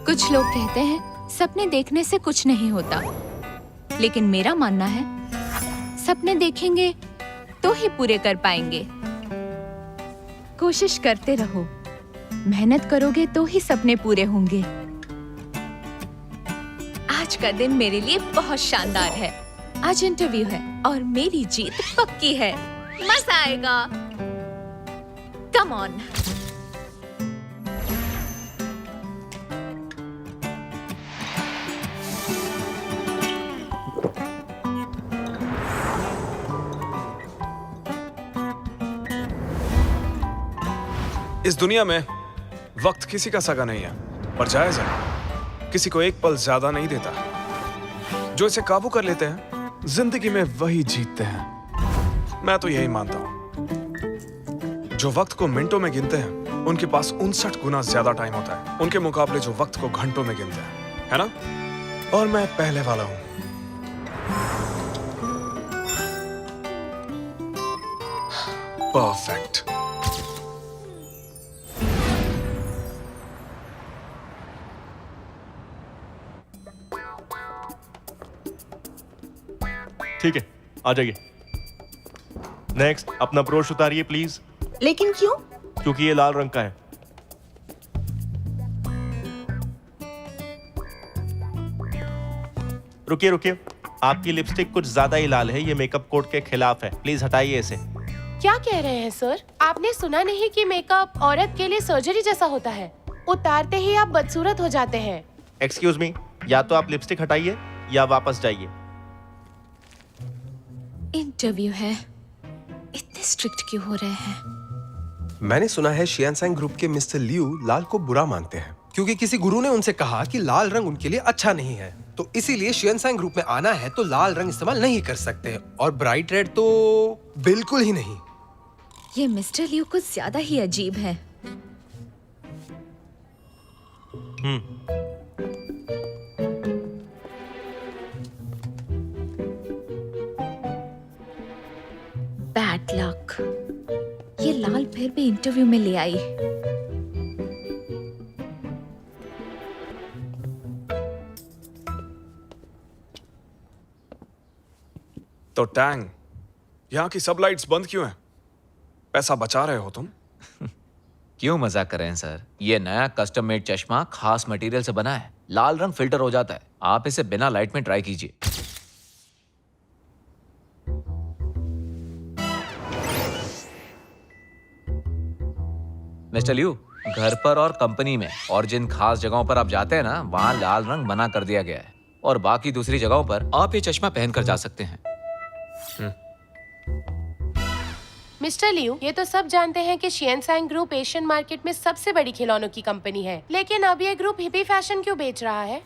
कुछ लोग कहते हैं सपने देखने से कुछ नहीं होता, लेकिन मेरा मानना है सपने देखेंगे तो ही पूरे कर पाएंगे। कोशिश करते रहो, मेहनत करोगे तो ही सपने पूरे होंगे। आज का दिन मेरे लिए बहुत शानदार है। आज इंटरव्यू है और मेरी जीत पक्की है। मजा आएगा। Come on. इस दुनिया में वक्त किसी का सगा नहीं है, पर जायज है, किसी को एक पल ज्यादा नहीं देता। जो इसे काबू कर लेते हैं, जिंदगी में वही जीतते हैं। मैं तो यही मानता हूं। जो वक्त को मिनटों में गिनते हैं, उनके पास 59 गुना ज्यादा टाइम होता है उनके मुकाबले जो वक्त को घंटों में गिनते हैं, है ना? और मैं पहले वाला हूं। परफेक्ट। ठीक है, आ जाइए। नेक्स्ट, अपना ब्रोश उतारिए प्लीज। लेकिन क्यों? क्योंकि ये लाल रंग का है। रुकिए रुकिए, आपकी लिपस्टिक कुछ ज्यादा ही लाल है। ये मेकअप कोड के खिलाफ है, प्लीज हटाइए इसे। क्या कह रहे हैं सर? आपने सुना नहीं कि मेकअप औरत के लिए सर्जरी जैसा होता है? उतारते ही आप बदसूरत हो जाते हैं। एक्सक्यूज मी, या तो आप लिपस्टिक हटाइए या वापस जाइए। इंटरव्यू है, इतने स्ट्रिक्ट क्यों हो रहे हैं? मैंने सुना है शियानसैंग ग्रुप के मिस्टर लियू लाल को बुरा मानते हैं, क्योंकि किसी गुरु ने उनसे कहा कि लाल रंग उनके लिए अच्छा नहीं है। तो इसीलिए शियानसैंग ग्रुप में आना है तो लाल रंग इस्तेमाल नहीं कर सकते, और ब्राइट रेड तो बिल्कुल ही नहीं। ये मिस्टर लियू कुछ ज्यादा ही अजीब है। Bad luck. ये लाल फिर भी इंटरव्यू में ले आई। तो टैंग, यहाँ की सब लाइट्स बंद क्यों हैं? पैसा बचा रहे हो तुम? क्यों मजाक कर रहे हैं सर? ये नया कस्टम मेड चश्मा खास मटेरियल से बना है। लाल रंग फिल्टर हो जाता है। आप इसे बिना लाइट में ट्राई कीजिए। मिस्टर लियू, घर पर और कंपनी में और जिन खास जगहों पर आप जाते हैं ना, वहां लाल रंग मना कर दिया गया है, और बाकी दूसरी जगहों पर आप ये चश्मा पहनकर जा सकते हैं। मिस्टर लियू, ये तो सब जानते हैं कि शियानसैंग ग्रुप एशियन मार्केट में सबसे बड़ी खिलौनों की कंपनी है, लेकिन अब ये ग्रुप हिप्पी फैशन क्यों बेच रहा है?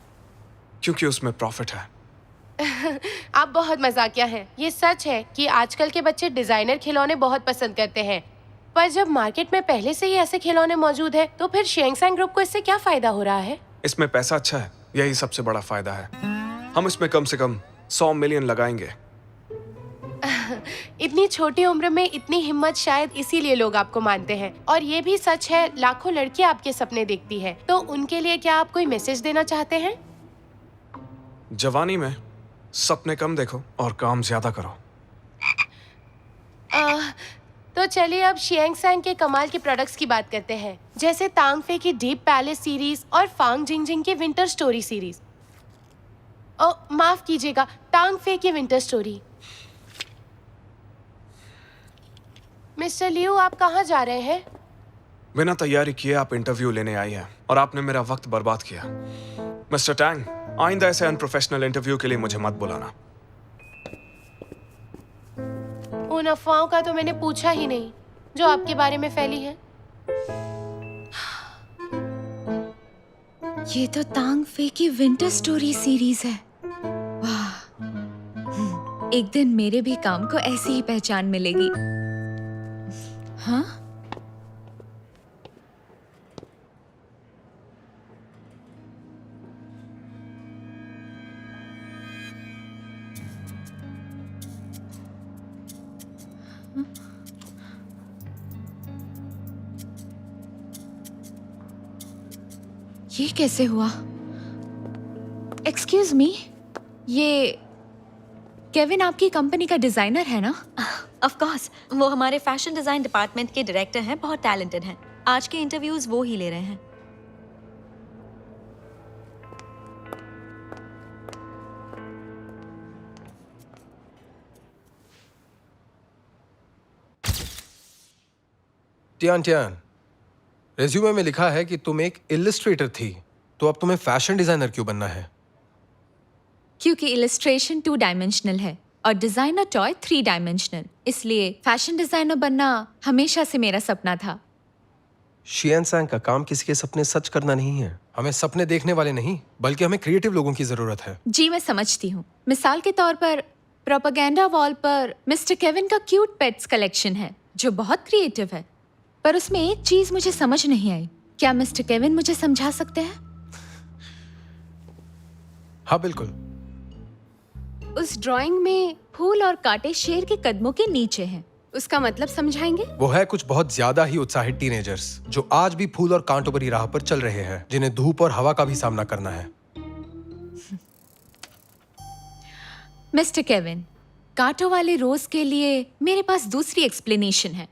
क्योंकि उसमें प्रॉफिट है। आप बहुत मजाकिया हैं। ये सच है कि आजकल के बच्चे डिजाइनर खिलौने बहुत पसंद करते हैं, पर जब मार्केट में पहले से ही ऐसे खिलौने मौजूद है, तो फिर शियानसैंग ग्रुप को इससे क्या फायदा हो रहा है? इसमें पैसा अच्छा है, यही सबसे बड़ा फायदा है। हम इसमें कम से कम 100 मिलियन लगाएंगे। इतनी छोटी उम्र में इतनी हिम्मत, शायद इसीलिए लोग आपको मानते हैं। और ये भी सच है, लाखों लड़कियां आपके सपने देखती है। तो उनके लिए क्या आप कोई मैसेज देना चाहते हैं? जवानी में सपने कम देखो और काम ज्यादा करो। तो चलिए अब शियांगसैंग के कमाल के प्रोडक्ट्स की बात करते हैं, जैसे तांग फे की डीप पैलेस सीरीज और फांग जिंगजिंग की विंटर स्टोरी सीरीज। माफ कीजिएगा, तांग फे की विंटर स्टोरी। मिस्टर लियू, आप कहाँ जा रहे हैं? बिना तैयारी किए आप इंटरव्यू लेने आई हैं और आपने मेरा वक्त बर्बाद किया। मिस्टर टैंग, आइंदा ऐसे अनप्रोफेशनल इंटरव्यू के लिए मुझे मत बुलाना। उन अफवाहों का तो मैंने पूछा ही नहीं जो आपके बारे में फैली है। ये तो तांग फे की विंटर स्टोरी सीरीज है। वाह, एक दिन मेरे भी काम को ऐसी ही पहचान मिलेगी। हाँ? ये कैसे हुआ? एक्सक्यूज मी, ये केविन आपकी कंपनी का डिजाइनर है ना? ऑफ कोर्स, वो हमारे फैशन डिजाइन डिपार्टमेंट के डायरेक्टर हैं, बहुत टैलेंटेड हैं। आज के इंटरव्यूज वो ही ले रहे हैं। टियान टियान, रेज्यूमे में लिखा है कि तुम एक इलिस्ट्रेटर थी, तो अब तुम्हें फैशन डिजाइनर क्यों बनना है? क्योंकि इलस्ट्रेशन 2 डायमेंशनल है और डिजाइनर टॉय 3 डायमेंशनल, इसलिए फैशन डिजाइनर बनना हमेशा से मेरा सपना था। शियन सैंग का काम किसी के सपने सच करना नहीं है। हमें सपने देखने वाले नहीं, बल्कि हमें क्रिएटिव लोगों की जरूरत है। जी मैं समझती हूँ। मिसाल के तौर पर प्रोपेगेंडा वॉल पर मिस्टर केविन का क्यूट पेट्स कलेक्शन है जो बहुत क्रिएटिव है, पर उसमें एक चीज मुझे समझ नहीं आई। क्या मिस्टर केविन मुझे समझा सकते हैं? हाँ बिल्कुल। उस ड्राइंग में फूल और कांटे शेर के कदमों के नीचे हैं। उसका मतलब समझाएंगे? वो है कुछ बहुत ज्यादा ही उत्साहित टीनेजर्स जो आज भी फूल और कांटों भरी राह पर चल रहे हैं, जिन्हें धूप और हवा का भी सामना करना है। मिस्टर केविन, कांटों वाले रोज के लिए मेरे पास दूसरी एक्सप्लेनेशन है।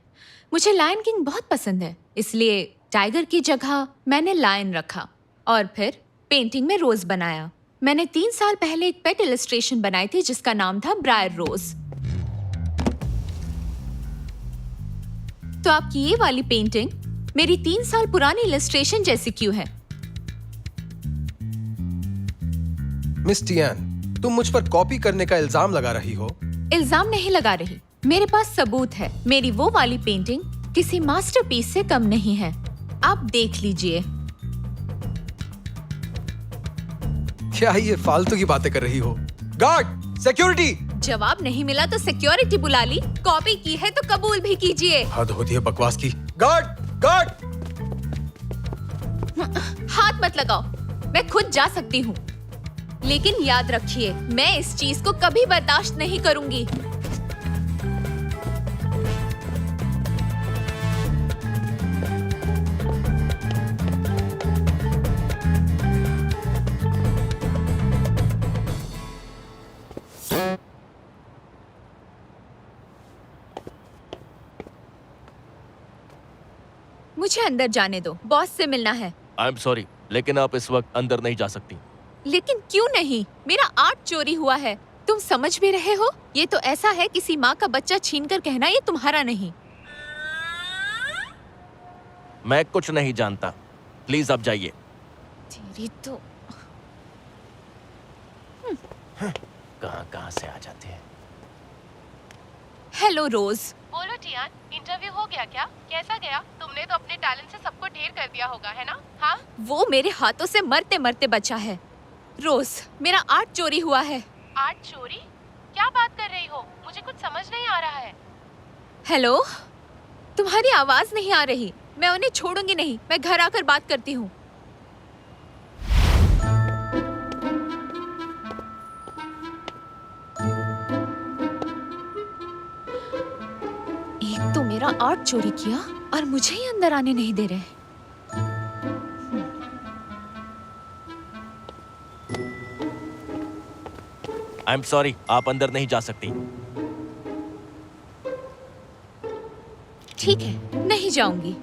मुझे लायन किंग बहुत पसंद है, इसलिए टाइगर की जगह मैंने लायन रखा और फिर पेंटिंग में रोज बनाया। मैंने 3 साल पहले एक पेट इलस्ट्रेशन बनाई थी जिसका नाम था ब्रायर रोज। तो आपकी ये वाली पेंटिंग मेरी 3 साल पुरानी इलस्ट्रेशन जैसी क्यों है? मिस टियान, तुम मुझ पर कॉपी करने का इल्जाम लगा रही हो। इल्जाम नहीं लगा रही, मेरे पास सबूत है। मेरी वो वाली पेंटिंग किसी मास्टरपीस से कम नहीं है, आप देख लीजिए। क्या ये फालतू की बातें कर रही हो? Guard, security! जवाब नहीं मिला तो सिक्योरिटी बुला ली। कॉपी की है तो कबूल भी कीजिए। हद होती है बकवास की। Guard, guard! हाथ मत लगाओ, मैं खुद जा सकती हूँ। लेकिन याद रखिए, मैं इस चीज को कभी बर्दाश्त नहीं करूंगी। मुझे अंदर जाने दो, बॉस से मिलना है। आई एम सॉरी, लेकिन आप इस वक्त अंदर नहीं जा सकती। लेकिन क्यों नहीं? मेरा आर्ट चोरी हुआ है, तुम समझ भी रहे हो? ये तो ऐसा है किसी माँ का बच्चा छीनकर कहना ये तुम्हारा नहीं। मैं कुछ नहीं जानता, प्लीज आप जाइए। तेरी तो कहाँ कहाँ से आ जाते हैं। हेलो रोज। बोलो टियान, इंटरव्यू हो गया क्या? कैसा गया? तुमने तो अपने टैलेंट से सबको ढेर कर दिया होगा, है ना? हाँ? वो मेरे हाथों से मरते मरते बचा है। रोज, मेरा आर्ट चोरी हुआ है। आर्ट चोरी? क्या बात कर रही हो? मुझे कुछ समझ नहीं आ रहा है। हेलो, तुम्हारी आवाज नहीं आ रही। मैं उन्हें छोड़ूंगी नहीं, मैं घर आकर बात करती हूँ। एक तो मेरा आर्ट चोरी किया और मुझे ही अंदर आने नहीं दे रहे। आई एम सॉरी, आप अंदर नहीं जा सकती। ठीक है, नहीं जाऊंगी।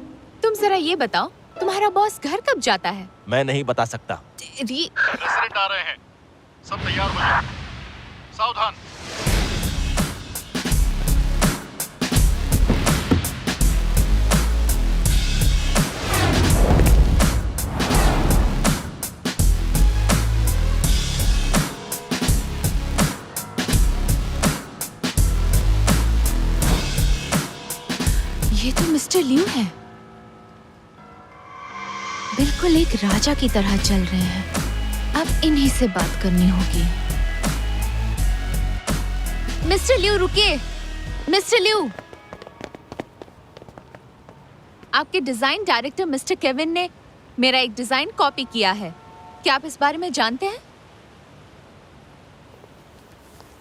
तुम जरा ये बताओ, तुम्हारा बॉस घर कब जाता है? मैं नहीं बता सकता। तेरी रेसिडेंट आ रहे हैं, सब तैयार हो जाओ। सावधान। ये तो मिस्टर लियू है। बिल्कुल एक राजा की तरह चल रहे हैं। अब इन्हीं से बात करनी होगी। मिस्टर लियू रुकिए। मिस्टर लियू, आपके डिजाइन डायरेक्टर मिस्टर केविन ने मेरा एक डिजाइन कॉपी किया है। क्या आप इस बारे में जानते हैं?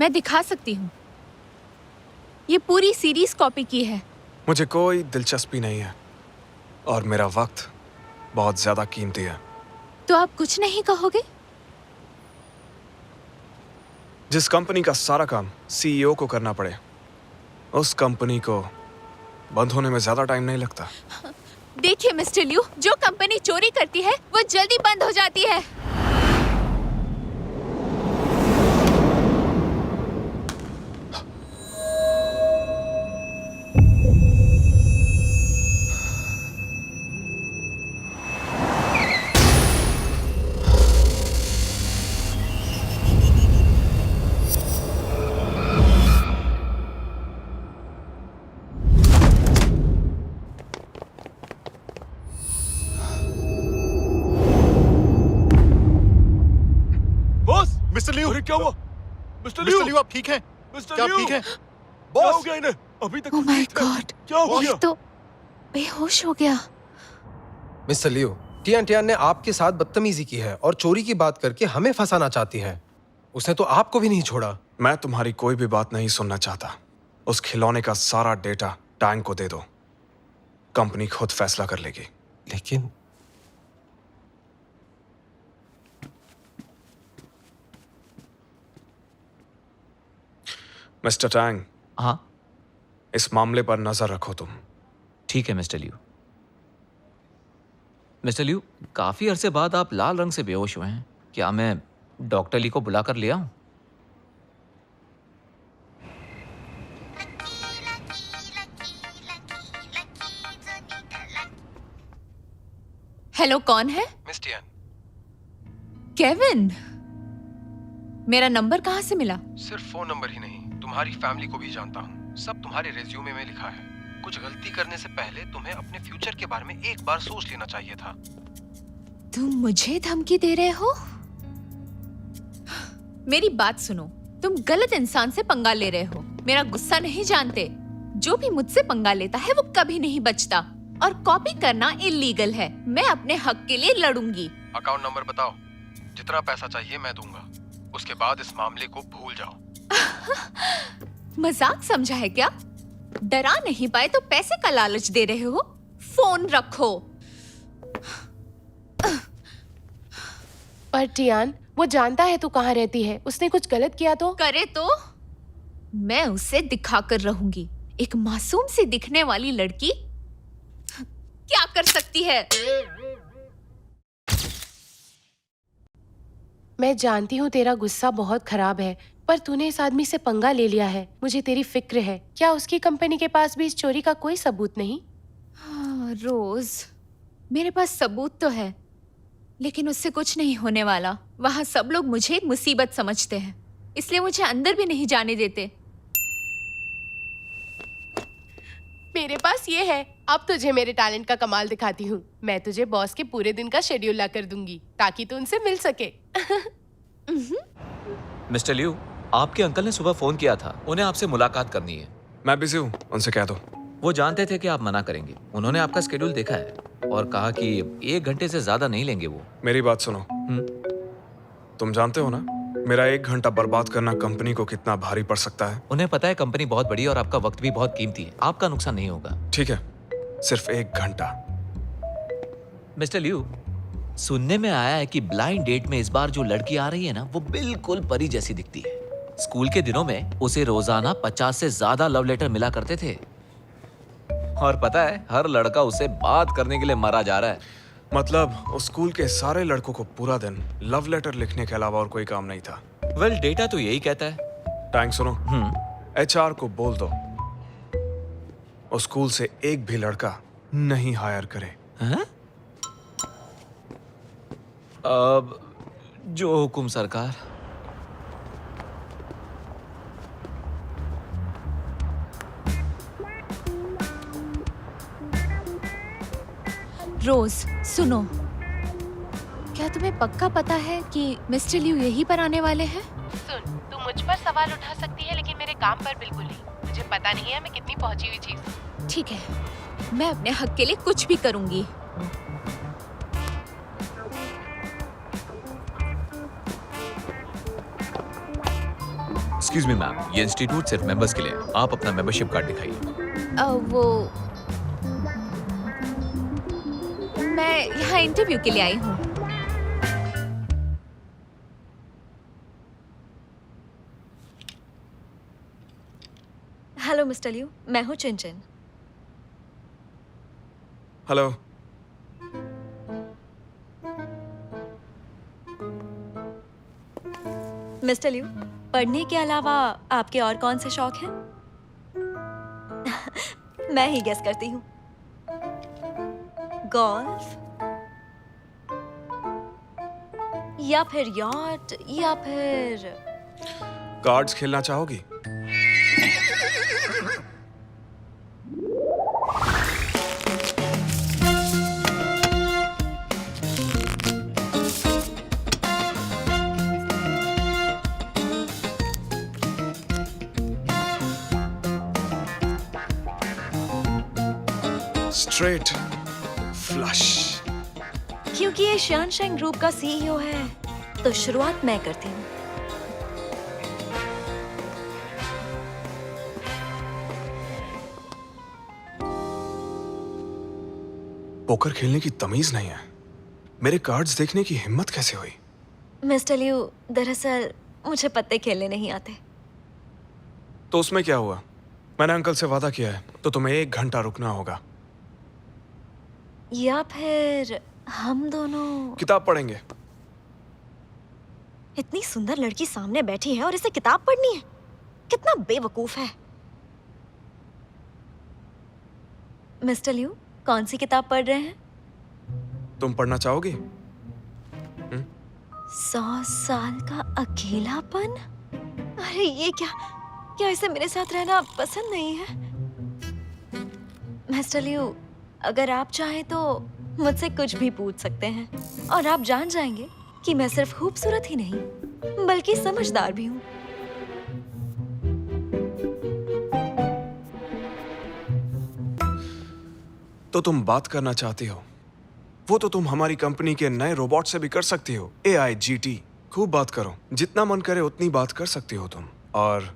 मैं दिखा सकती हूँ। ये पूरी सीरीज कॉपी की है। मुझे कोई दिलचस्पी नहीं है और मेरा वक्त बहुत ज्यादा कीमती है। तो आप कुछ नहीं कहोगे? जिस कंपनी का सारा काम सीईओ को करना पड़े, उस कंपनी को बंद होने में ज्यादा टाइम नहीं लगता। देखिए मिस्टर लियू, जो कंपनी चोरी करती है वो जल्दी बंद हो जाती है। बॉस, मिस्टर लियू, अरे क्या हुआ? मिस्टर मिस्टर लियू, आप ठीक हैं? क्या आप ठीक हैं? क्या हो गया इन्हें? अभी तक ओह माय ठीक थे। गॉड, क्या हो ये गया? तो बेहोश हो गया। मिस्टर लियो, टियान टियान ने आपके साथ बदतमीजी की है और चोरी की बात करके हमें फंसाना चाहती है। उसने तो आपको भी नहीं छोड़ा। मैं तुम्हारी कोई भी बात नहीं सुनना चाहता। उस खिलौने का सारा डेटा टैंग को दे दो। कंपनी खुद फैसला कर लेगी। लेकिन मिस्टर टैंग, हाँ इस मामले पर नजर रखो तुम। ठीक है मिस्टर लियू। मिस्टर लियू, काफी अरसे बाद आप लाल रंग से बेहोश हुए हैं। क्या मैं डॉक्टर ली को बुलाकर ले आऊं? हेलो, कौन है? मिस टियान, केविन, मेरा नंबर कहाँ से मिला? सिर्फ फोन नंबर ही नहीं, तुम्हारी फैमिली को भी जानता हूँ। सब तुम्हारे रेज्यूमे में लिखा है। कुछ गलती करने से पहले तुम्हें अपने फ्यूचर के बारे में एक बार सोच लेना चाहिए था। तुम मुझे धमकी दे रहे हो? मेरी बात सुनो, तुम गलत इंसान से पंगा ले रहे हो। मेरा गुस्सा नहीं जानते। जो भी मुझसे पंगा लेता है वो कभी नहीं बचता, और कॉपी करना इलीगल है। मैं अपने हक के लिए लड़ूंगी। अकाउंट नंबर बताओ, जितना पैसा चाहिए मैं दूंगा। उसके बाद इस मामले को भूल जाओ। मजाक समझा है क्या? डरा नहीं पाए तो पैसे का लालच दे रहे हो? फोन रखो। पर टियान, वो जानता है तू कहाँ रहती है। उसने कुछ गलत किया तो? करे तो मैं उसे दिखाकर रहूंगी। एक मासूम सी दिखने वाली लड़की क्या कर सकती है? मैं जानती हूँ तेरा गुस्सा बहुत खराब है, पर तूने इस आदमी से पंगा ले लिया है। मुझे तेरी फिक्र है। क्या उसकी कंपनी के पास भी इस चोरी का कोई सबूत नहीं? हाँ, रोज, मेरे पास सबूत तो है, लेकिन उससे कुछ नहीं होने वाला। वहां सब लोग मुझे एक मुसीबत समझते हैं, इसलिए मुझे अंदर भी नहीं जाने देते। मेरे पास ये है। अब तुझे मेरे टैलेंट का कमाल दिखाती हूँ। मैं तुझे बॉस के पूरे दिन का शेड्यूल ला कर दूंगी ताकि तू उनसे मिल सके। मिस्टर लियू, आपके अंकल ने सुबह फोन किया था। उन्हें आपसे मुलाकात करनी है। मैं बिजी हूँ, उनसे कह दो। वो जानते थे कि आप मना करेंगे। उन्होंने आपका शेड्यूल देखा है और कहा कि 1 घंटे से ज्यादा नहीं लेंगे वो। मेरी बात सुनो। तुम जानते हो ना, मेरा 1 घंटा बर्बाद करना कंपनी को कितना भारी पड़ सकता है। उन्हें पता है कंपनी बहुत बड़ी और आपका वक्त भी बहुत कीमती है। आपका नुकसान नहीं होगा। ठीक है, सिर्फ 1 घंटा। मिस्टर लियू, सुनने में आया है कि ब्लाइंड डेट में इस बार जो लड़की आ रही है ना, वो बिल्कुल परी जैसी दिखती है। स्कूल के दिनों में उसे रोजाना 50 से ज्यादा लव लेटर मिला करते थे, और पता है हर लड़का उसे बात करने के लिए मरा जा रहा है। मतलब उस स्कूल के सारे लड़कों को पूरा दिन लव लेटर लिखने के अलावा और कोई काम नहीं था। वेल, डेटा तो यही कहता है। टैंक सुनो, HR को बोल दो उस स्कूल से एक भी लड़का नहीं हायर करे। हाँ? अब जो हुकुम सरकार। रोज, सुनो, क्या तुम्हें पक्का पता है कि मिस्टर लियू यहीं पर आने वाले हैं? सुन, तू मुझ पर सवाल उठा सकती है, लेकिन मेरे काम पर बिल्कुल नहीं। मुझे पता नहीं है मैं कितनी पहुंची हुई चीज हूँ। ठीक है, मैं अपने हक के लिए कुछ भी करूंगी। एक्सक्यूज मी मैम, ये इंस्टीट्यूट सिर्फ मेंबर्स के लिए है। आप अपना मेंबरशिप कार्ड दिखाइए। वो मैं यहाँ इंटरव्यू के लिए आई हूँ। मिस्टर लियू, मैं हूँ चिनचिन। हेलो। मिस्टर लियू, पढ़ने के अलावा आपके और कौन से शौक हैं? मैं ही गेस करती हूँ। गोल्फ या फिर यॉट या फिर कार्ड्स खेलना चाहोगी? Straight flush. क्योंकि ये शियानशैंग ग्रुप का सीईओ है, तो शुरुआत मैं करती हूँ। पोकर खेलने की तमीज नहीं है। मेरे कार्ड्स देखने की हिम्मत कैसे हुई? मिस्टर लियू, दरअसल मुझे पत्ते खेलने नहीं आते। तो उसमें क्या हुआ? मैंने अंकल से वादा किया है, तो तुम्हें 1 घंटा रुकना होगा। या फिर हम दोनों किताब पढ़ेंगे। इतनी सुंदर लड़की सामने बैठी है और इसे किताब पढ़नी है? कितना बेवकूफ है। मिस्टर लियू, कौन सी किताब पढ़ रहे हैं? तुम पढ़ना चाहोगी? 100 साल का अकेलापन? अरे ये क्या इसे मेरे साथ रहना पसंद नहीं है? मिस्टर लियू, अगर आप चाहें तो मुझसे कुछ भी पूछ सकते हैं और आप जान जाएंगे कि मैं सिर्फ खूबसूरत ही नहीं बल्कि समझदार भी हूँ। तो तुम बात करना चाहती हो? वो तो तुम हमारी कंपनी के नए रोबोट से भी कर सकती हो, AI GT। खूब बात करो, जितना मन करे उतनी बात कर सकती हो तुम। और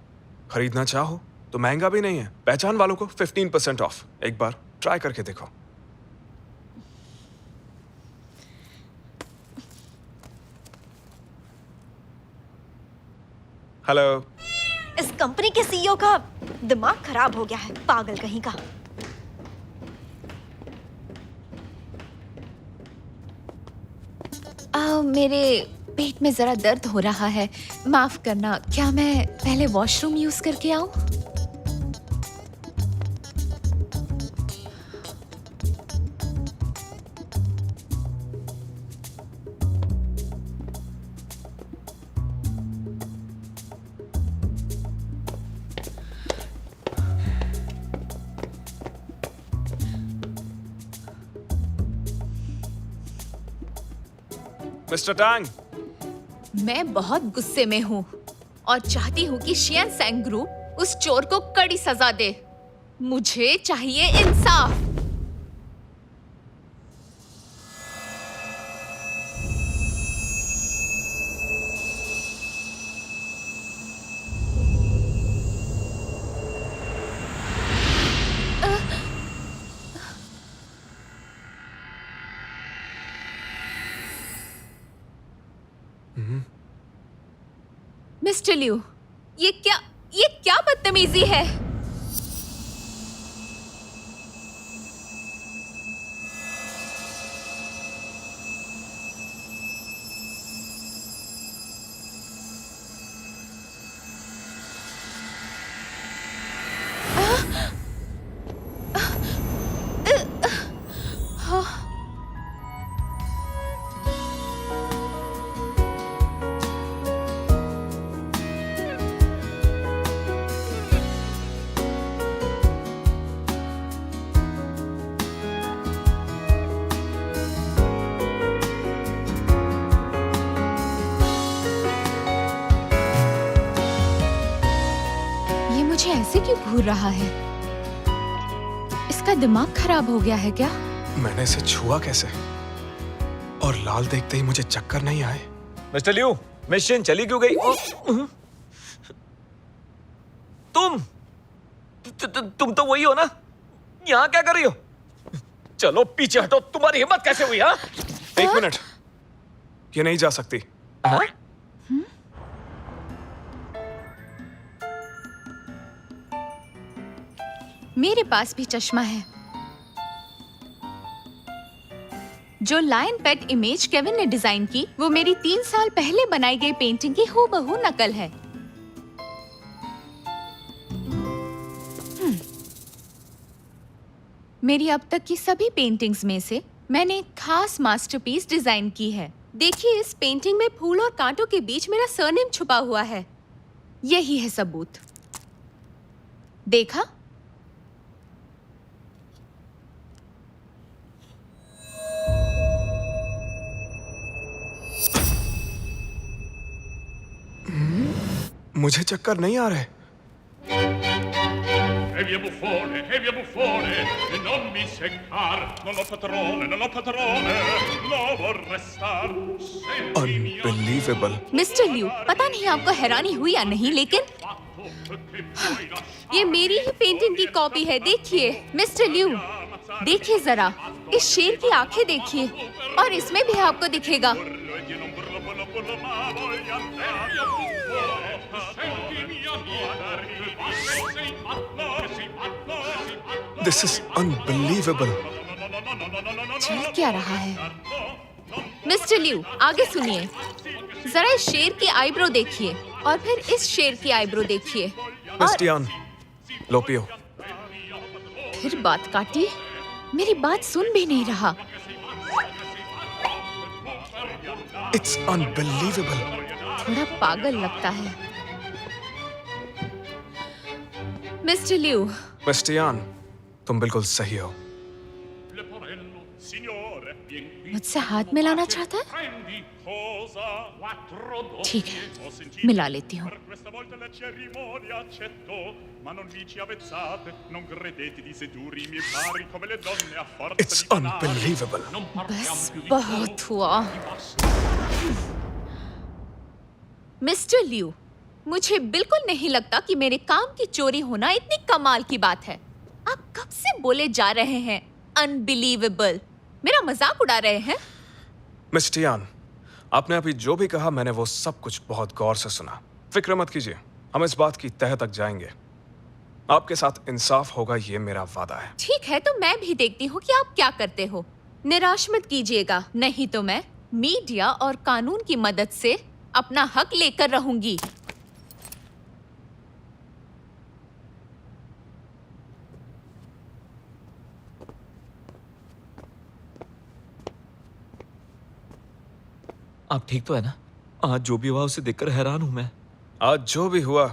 खरीदना चाहो तो महंगा भी नहीं है, पहचान वालों को 15% ऑफ। एक बार ट्राई करके देखो। हेलो। इस कंपनी के सीईओ का दिमाग खराब हो गया है, पागल कहीं का। मेरे पेट में जरा दर्द हो रहा है, माफ करना। क्या मैं पहले वॉशरूम यूज करके आऊं? मिस्टर टांग, मैं बहुत गुस्से में हूँ और चाहती हूँ कि शियानशैंग ग्रुप उस चोर को कड़ी सजा दे। मुझे चाहिए इंसाफ। मिस्टर लियू, ये क्या बदतमीजी है? मुझे ऐसे क्यों घूर रहा है? इसका दिमाग खराब हो गया है क्या? मैंने इसे छुआ कैसे? और लाल देखते ही मुझे चक्कर नहीं आए। मिस्टर लियू, मिशन चली क्यों गई? तुम तो वही हो ना? यहाँ क्या कर रही हो? चलो पीछे हटो। तुम्हारी हिम्मत कैसे हुई? हाँ, 1 मिनट, ये नहीं जा सकती। हाँ? मेरे पास भी चश्मा है। जो लायन पेट इमेज केविन ने डिजाइन की, वो मेरी 3 साल पहले बनाई गई पेंटिंग की हूबहू नकल है। मेरी अब तक की सभी पेंटिंग्स में से मैंने एक खास मास्टरपीस डिजाइन की है। देखिए, इस पेंटिंग में फूल और कांटों के बीच मेरा सरनेम छुपा हुआ है। यही है सबूत। देखा? मुझे चक्कर नहीं आ रहे। E via buffone, e non mi seccar, non ho padrone, lo vorrei star. Unbelievable. Mister Liu, पता नहीं आपको हैरानी हुई या नहीं, लेकिन ये मेरी ही पेंटिंग की कॉपी है। देखिए मिस्टर लिू, देखिए जरा, इस शेर की आंखें देखिए, और इसमें भी आपको दिखेगा। This is unbelievable. चल क्या रहा है? मिस्टर लिू, आगे सुनिए। जरा इस शेर की आईब्रो देखिए, और फिर इस शेर की आईब्रो देखिए। मिस टियान, लो पियो। फिर बात काटी, मेरी बात सुन भी नहीं रहा। It's unbelievable. थोड़ा पागल लगता है। मिस्टर लिू, मिस टियान, तुम बिल्कुल सही हो। मुझसे हाथ मिलाना चाहता है? ठीक है, मिला लेती हूँ। It's unbelievable. बस बहुत हुआ। मिस्टर लिू, मुझे बिल्कुल नहीं लगता कि मेरे काम की चोरी होना इतनी कमाल की बात है। आप कब से बोले जा रहे हैं अनबिलीवेबल? मेरा मजाक उड़ा रहे हैं? मिस टियान, आपने अभी जो भी कहा मैंने वो सब कुछ बहुत गौर से सुना। फिक्र मत कीजिए, हम इस बात की तह तक जाएंगे। आपके साथ इंसाफ होगा, ये मेरा वादा है। ठीक है, तो मैं भी देखती हूँ कि आप क्या करते हो। निराश मत कीजिएगा, नहीं तो मैं मीडिया और कानून की मदद से अपना हक लेकर रहूंगी। आप ठीक तो है ना? आज जो भी हुआ उसे देखकर हैरान हूं मैं। आज जो भी हुआ,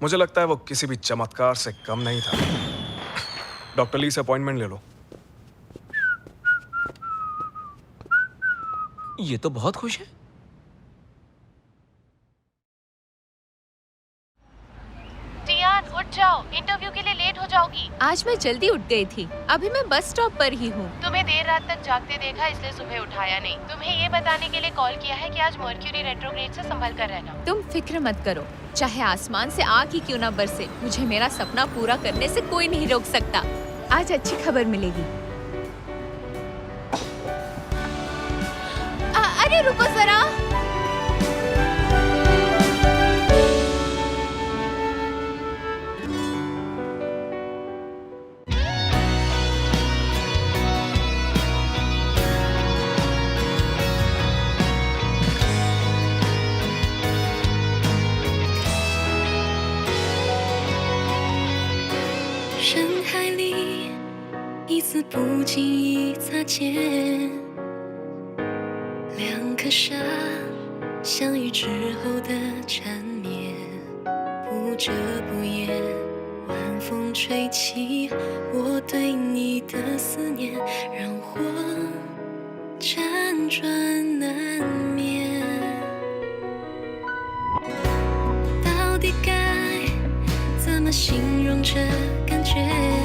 मुझे लगता है वो किसी भी चमत्कार से कम नहीं था। डॉक्टर ली से अपॉइंटमेंट ले लो। ये तो बहुत खुश है। टियान, उठ जाओ, इंटरव्यू के लिए लेट हो जाओगी। आज मैं जल्दी उठ गई थी, अभी मैं बस स्टॉप पर ही हूँ। तुम्हें देर रात तक जागते देखा, इसलिए सुबह उठाया नहीं। तुम्हें ये बताने के लिए कॉल किया है कि आज मर्क्यूरी रेट्रोग्रेड से संभल कर रहना। तुम फिक्र मत करो, चाहे आसमान से आग ही क्यों ना बरसे, मुझे मेरा सपना पूरा करने से कोई नहीं रोक सकता। आज अच्छी खबर मिलेगी। अरे रुको जरा।不经意擦肩，两颗沙相遇之后的缠绵，不遮不掩，晚风吹起我对你的思念，让我辗转难眠。到底该怎么形容这感觉？